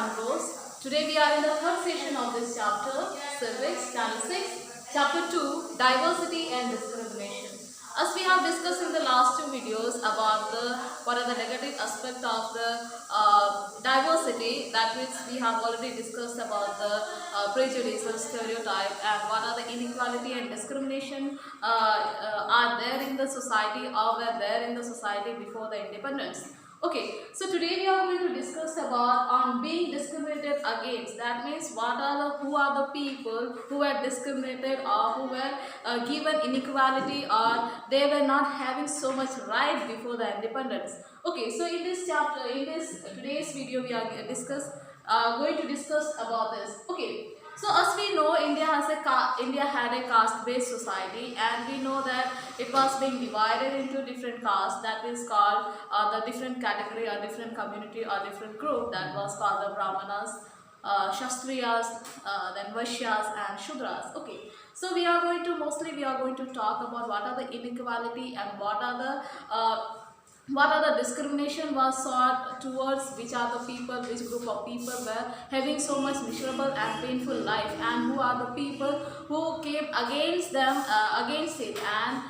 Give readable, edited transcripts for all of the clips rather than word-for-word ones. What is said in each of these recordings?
I'm Rose. Today we are in the third session of this chapter, Civics, Channel 6, Chapter 2, Diversity and Discrimination. As we have discussed in the last two videos about what are the negative aspects of the diversity, that which we have already discussed about the prejudice or stereotype, and what are the inequality and discrimination are there in the society or were there in the society before the independence. Okay, so today we are going to discuss about on being discriminated against. That means who are the people who were discriminated or who were given inequality or they were not having so much right before the independence. Okay, so in this chapter, in this today's video, we are going to discuss about this. Okay. So as we know, India had a caste-based society, and we know that it was being divided into different castes. That is called the different category or different community or different group. That was called the Brahmanas, Kshatriyas, then Vaishyas and Shudras. Okay, so we are going to talk about what are the inequality and what are the discrimination was sought towards which are the people, which group of people were having so much miserable and painful life, and who are the people who came against them, against it, and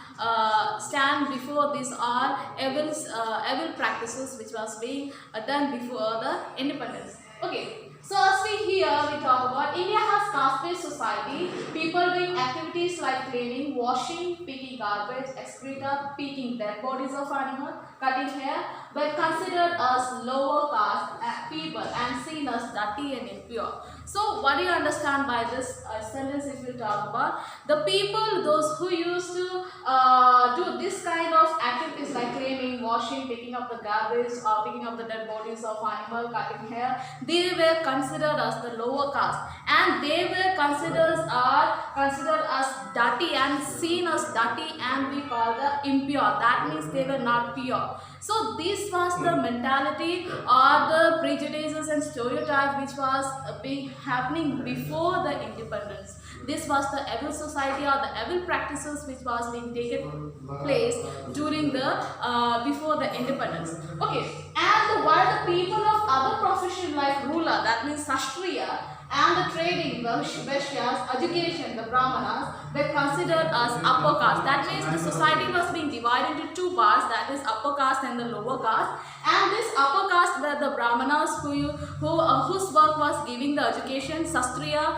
stand before these are evil practices which was being done before the independence. Okay. So as we talk about India has caste-based society, people doing activities like cleaning, washing, picking garbage, excreta, picking dead bodies of animals, cutting hair, were considered as lower caste people and seen as dirty and impure. So what do you understand by this sentence if you talk about? The people, those who used to do this kind of activities like cleaning, washing, picking up the garbage or picking up the dead bodies of animal, cutting hair, they were considered as the lower caste, and they were considered as dirty and seen as dirty, and we call the impure. That means they were not pure. So this was the mentality or the prejudices and stereotype which was happening before the independence. This was the evil society or the evil practices which was being taken place during the before the independence. Okay, and while the people of other profession like ruler, that means Kshatriya, and the trading, the Vaishyas, education, the Brahmanas, were considered as upper caste. That means the society was being divided into two parts, that is upper caste and the lower caste. And this upper caste were the Brahmanas whose work was giving the education, Kshatriya,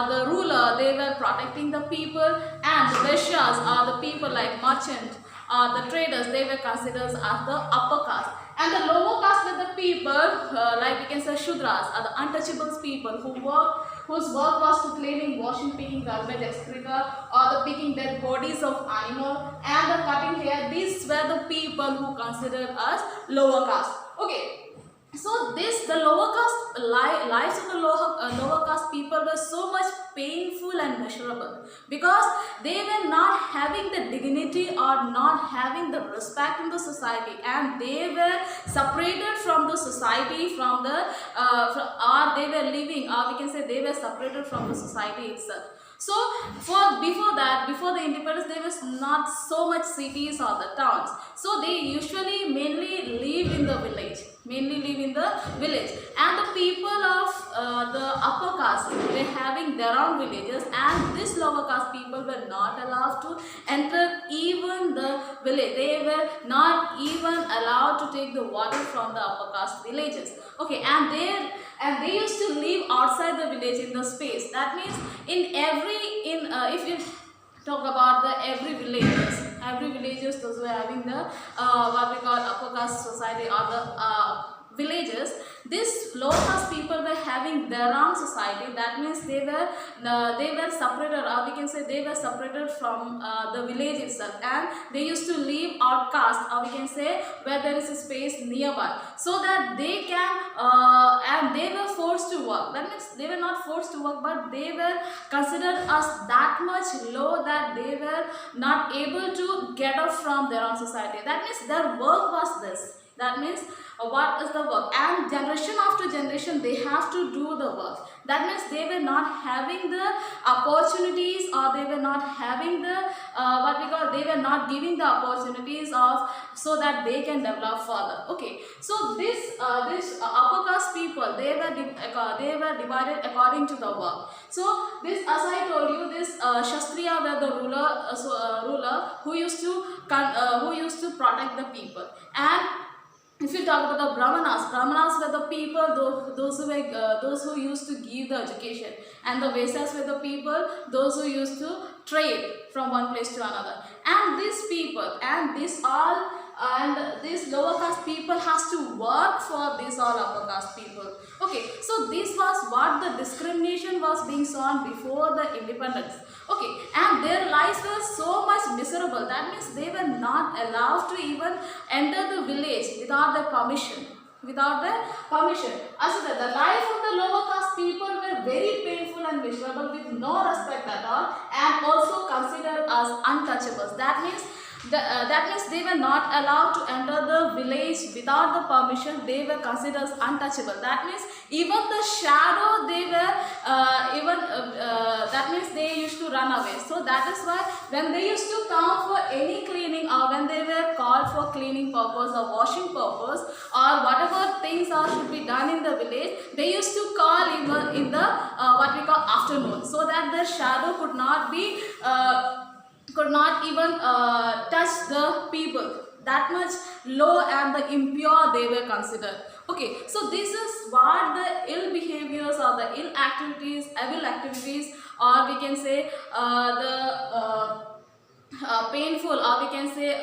the ruler, they were protecting the people, and the Vaishyas are the people like merchant, the traders, they were considered as the upper caste. And the lower caste were the people, like we can say Shudras, are the untouchables people whose work was to cleaning, washing, picking garbage, excreta, or the picking dead bodies of animal, and the cutting hair. These were the people who considered as lower caste. Okay. So the lower caste lives of the lower caste people were so much painful and miserable because they were not having the dignity or not having the respect in the society, and they were separated from the society or they were living, or we can say they were separated from the society itself. So before the independence, there was not so much cities or the towns. So they usually mainly live in the village. And the people of the upper caste were having their own villages, and this lower caste people were not allowed to enter even the village. They were not even allowed to take the water from the upper caste villages. Okay, and they used to live outside the village in the space. That means if you talk about every villages, those who are having the what we call upper caste society or the villages, these lower caste people were having their own society. That means they were separated, or we can say they were separated from the village itself, and they used to live outcast, or we can say where there is a space nearby, so that they can and they were forced to work. That means they were not forced to work, but they were considered as that much low that they were not able to get out from their own society. That means their work was this. That means what is the work, and generation after after generation they have to do the work. That means they were not having the opportunities, or they were not having the they were not giving the opportunities of so that they can develop further. Okay, so this upper caste people, they were divided according to the work. So this, as I told you, this Kshatriya were the ruler who used to protect the people. And if you talk about the Brahmanas were the people, those who used to give the education, and the Vaishyas were the people, those who used to trade from one place to another. And these people, and these lower caste people has to work for these all upper caste people. Okay, so this was what the discrimination was being shown before the independence. Okay, and their lives were so much miserable. That means they were not allowed to even enter the village without their permission. As the life of the lower caste people were very painful and miserable, with no respect at all, and also considered as untouchables. That means they were not allowed to enter the village without the permission. They were considered as untouchable. That means even the shadow, that means they used to run away. So that is why when they used to come for any cleaning, or when they were called for cleaning purpose or washing purpose, or whatever things should be done in the village, they used to call even in the afternoon, so that their shadow could not even touch the people. That much low and the impure they were considered. Okay, so this is what the ill behaviors, or the ill activities, evil activities, or we can say painful, or we can say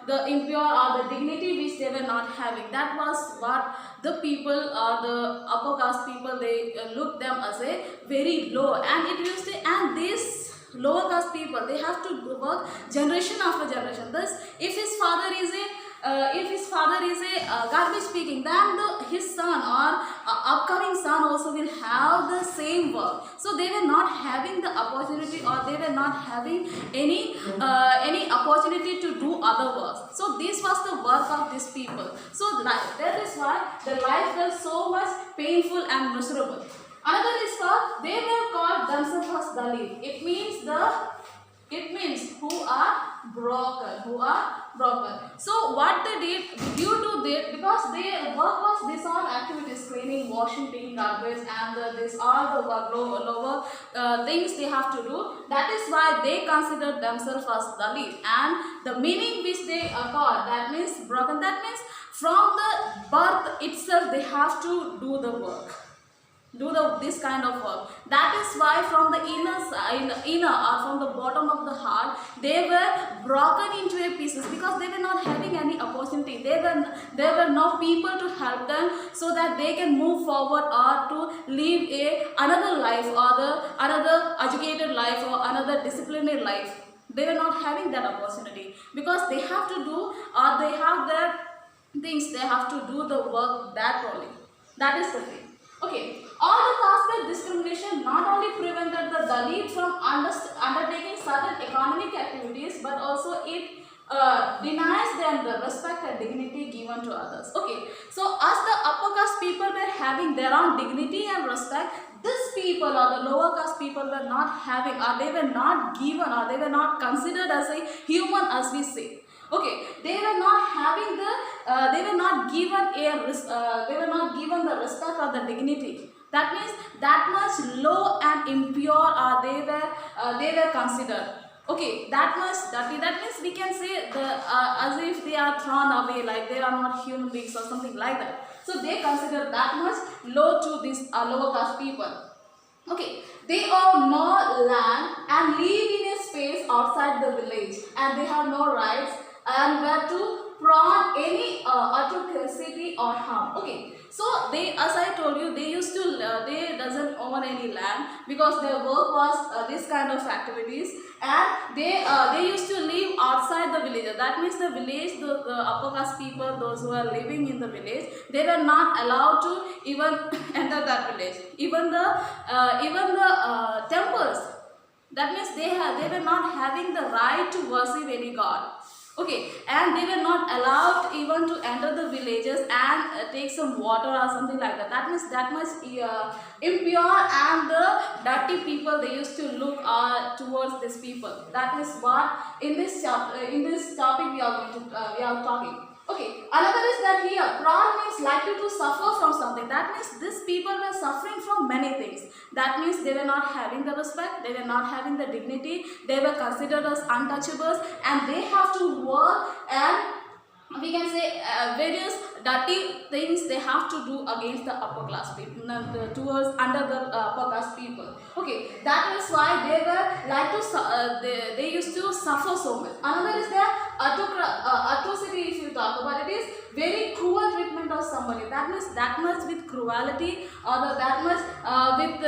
the impure, or the dignity which they were not having. That was what the people, or the upper caste people, they looked them as a very low. And it used to, and this lower caste people, they have to work generation after generation. Thus, if his father is a garbage picking, then his son or upcoming son also will have the same work. So they were not having the opportunity, or they were not having any opportunity to do other work. So this was the work of these people. So that is why the life was so much painful and miserable. Another is called, they were called themselves as Dalit. It means who are broken. So what they did, due to this, because their work was this all activities, cleaning, washing, taking garbage, and this all the work, lower things they have to do. That is why they considered themselves as Dalit. And the meaning which they called, that means broken. That means from the birth itself they have to do the work. This kind of work. That is why from the inner or from the bottom of the heart, they were broken into pieces, because they were not having any opportunity. There were no people to help them so that they can move forward, or to live another life, or another educated life, or another disciplined life. They were not having that opportunity, because they have to do, or they have their things, they have to do the work that only. That is the thing. Okay, all the caste discrimination not only prevented the Dalit from undertaking certain economic activities, but also it denies them the respect and dignity given to others. Okay, so as the upper caste people were having their own dignity and respect, these people, or the lower caste people, were not having, or they were not given, or they were not considered as a human, as we say. Okay, they were not having they were not given the respect or the dignity. That means that much low and impure they were considered. Okay, that much dirty. That means we can say as if they are thrown away, like they are not human beings or something like that. So they consider that much low to these lower caste people. Okay, they own no land and live in a space outside the village, and they have no rights and were to prone any autocracy or harm. Okay, so they, as I told you, they doesn't own any land, because their work was this kind of activities, and they used to live outside the village. That means the village, the upper caste people, those who are living in the village, they were not allowed to even enter that village. Even the temples. That means they were not having the right to worship any god. Okay, and they were not allowed even to enter the villages and take some water or something like that. That means that much impure and the dirty people they used to look towards these people. That is what in this in this topic we are going to we are talking. Okay, another is that here prawn means likely to suffer from something. That means these people were suffering from many things. That means they were not having the respect, they were not having the dignity, they were considered as untouchables, and they have to work and we can say various dirty things they have to do against the upper class people, towards under the upper class people. Okay, that is why they were like to they used to suffer so much. Another is the atrocity. If you talk about it, is very cruel treatment of somebody. That means that much with cruelty, or that much with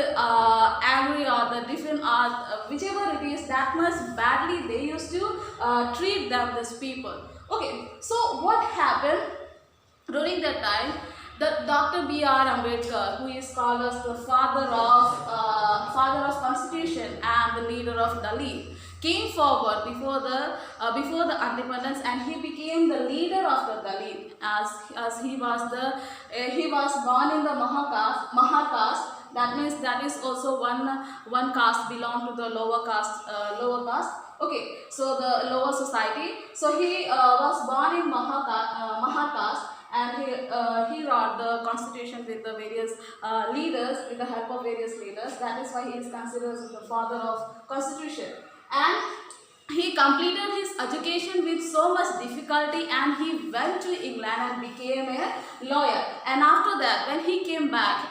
angry, or the different whichever it is, that much badly they used to treat them, these people. Okay, so what happened during that time? The Dr. B.R. Ambedkar, who is called as the father of Constitution and the leader of Dalit, came forward before the independence, and he became the leader of the Dalit, as he was born in the Mahacaste. That means that is also one caste belong to the lower caste. Okay, so the lower society. So he was born in Mahacaste, and he wrote the constitution with the various leaders, with the help of various leaders. That is why he is considered as the father of constitution. And he completed his education with so much difficulty, and he went to England and became a lawyer. And after that, when he came back,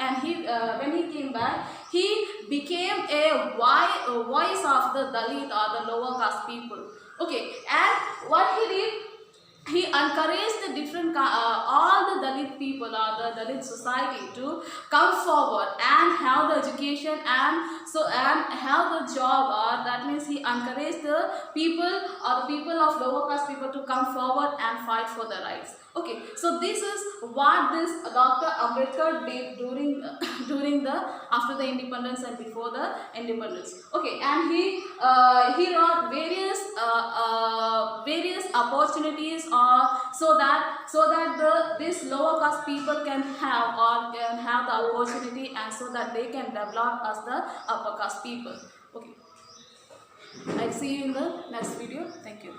he became a voice of the Dalit, or the lower caste people. Okay, and what he did, he encouraged the different all the Dalit people, or the Dalit society, to come forward and have the education and have the job, or that means he encouraged the people, or the people of lower caste people, to come forward and fight for their rights. Okay, so this is what this Dr. Ambedkar did during the after the independence and before the independence. Okay, and he wrote various opportunities, so that this lower caste people can have the opportunity, and so that they can develop as the upper caste people. Okay, I'll see you in the next video. Thank you.